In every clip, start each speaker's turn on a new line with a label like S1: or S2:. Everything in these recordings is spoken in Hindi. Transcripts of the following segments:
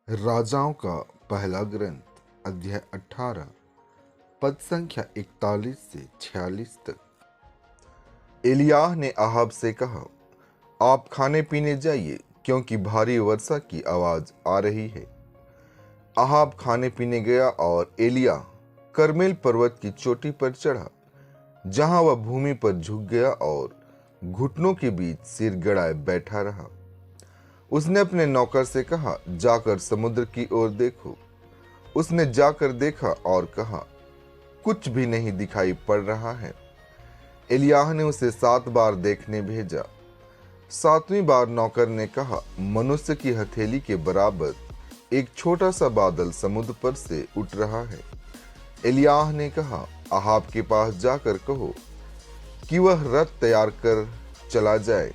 S1: राजाओं का पहला ग्रंथ अध्याय 18 पद संख्या 41 से 46 तक। एलियाह ने अहाब से कहा, आप खाने पीने जाइए, क्योंकि भारी वर्षा की आवाज आ रही है। अहाब खाने पीने गया और एलियाह करमेल पर्वत की चोटी पर चढ़ा, जहां वह भूमि पर झुक गया और घुटनों के बीच सिर गड़ाए बैठा रहा। उसने अपने नौकर से कहा, जाकर समुद्र की ओर देखो। उसने जाकर देखा और कहा, कुछ भी नहीं दिखाई पड़ रहा है। एलियाह ने उसे 7 बार देखने भेजा। 7वीं बार नौकर ने कहा, मनुष्य की हथेली के बराबर एक छोटा सा बादल समुद्र पर से उठ रहा है। एलियाह ने कहा, अहाब के पास जाकर कहो कि वह रथ तैयार कर चला जाए,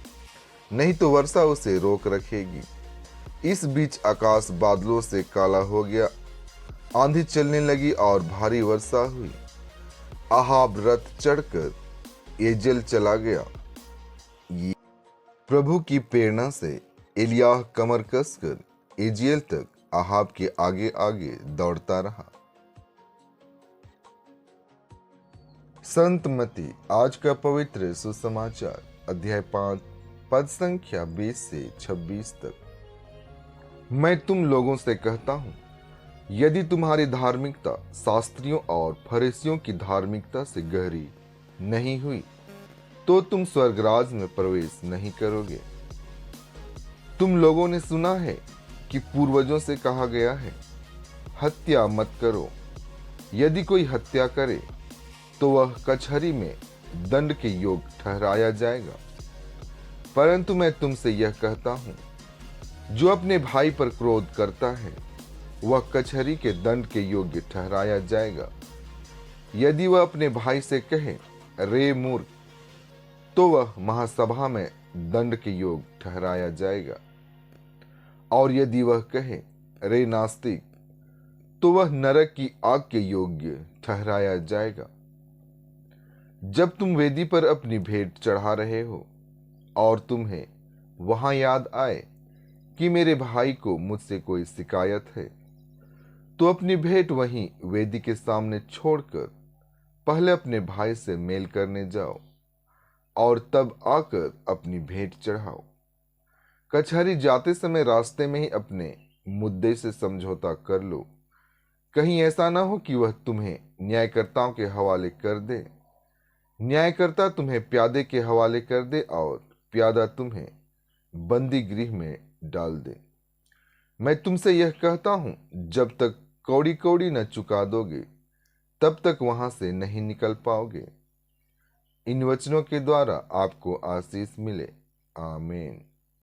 S1: नहीं तो वर्षा उसे रोक रखेगी। इस बीच आकाश बादलों से काला हो गया, आंधी चलने लगी और भारी वर्षा हुई। अहाब रथ चढ़कर एजेल चला गया। ये प्रभु की प्रेरणा से एलियाह कमर कसकर एजेल तक अहाब के आगे आगे दौड़ता रहा। संत मत्ती आज का पवित्र सुसमाचार अध्याय 5 पद संख्या 20 से 26 तक। मैं तुम लोगों से कहता हूं, यदि तुम्हारी धार्मिकता शास्त्रियों और फरीसियों की धार्मिकता से गहरी नहीं हुई, तो तुम स्वर्गराज में प्रवेश नहीं करोगे। तुम लोगों ने सुना है कि पूर्वजों से कहा गया है, हत्या मत करो। यदि कोई हत्या करे तो वह कचहरी में दंड के योग्य ठहराया जाएगा। परंतु मैं तुमसे यह कहता हूं, जो अपने भाई पर क्रोध करता है, वह कचहरी के दंड के योग्य ठहराया जाएगा। यदि वह अपने भाई से कहे, रे मूर्ख, तो वह महासभा में दंड के योग्य ठहराया जाएगा। और यदि वह कहे, रे नास्तिक, तो वह नरक की आग के योग्य ठहराया जाएगा। जब तुम वेदी पर अपनी भेंट चढ़ा रहे हो और तुम्हें वहां याद आए कि मेरे भाई को मुझसे कोई शिकायत है, तो अपनी भेंट वहीं वेदी के सामने छोड़कर पहले अपने भाई से मेल करने जाओ और तब आकर अपनी भेंट चढ़ाओ। कचहरी जाते समय रास्ते में ही अपने मुद्दे से समझौता कर लो। कहीं ऐसा ना हो कि वह तुम्हें न्यायकर्ताओं के हवाले कर दे, न्यायकर्ता तुम्हें प्यादे के हवाले कर दे और प्यादा तुम्हें बंदी गृह में डाल दे। मैं तुमसे यह कहता हूं, जब तक कौड़ी कौड़ी न चुका दोगे, तब तक वहां से नहीं निकल पाओगे। इन वचनों के द्वारा आपको आशीष मिले। आमीन।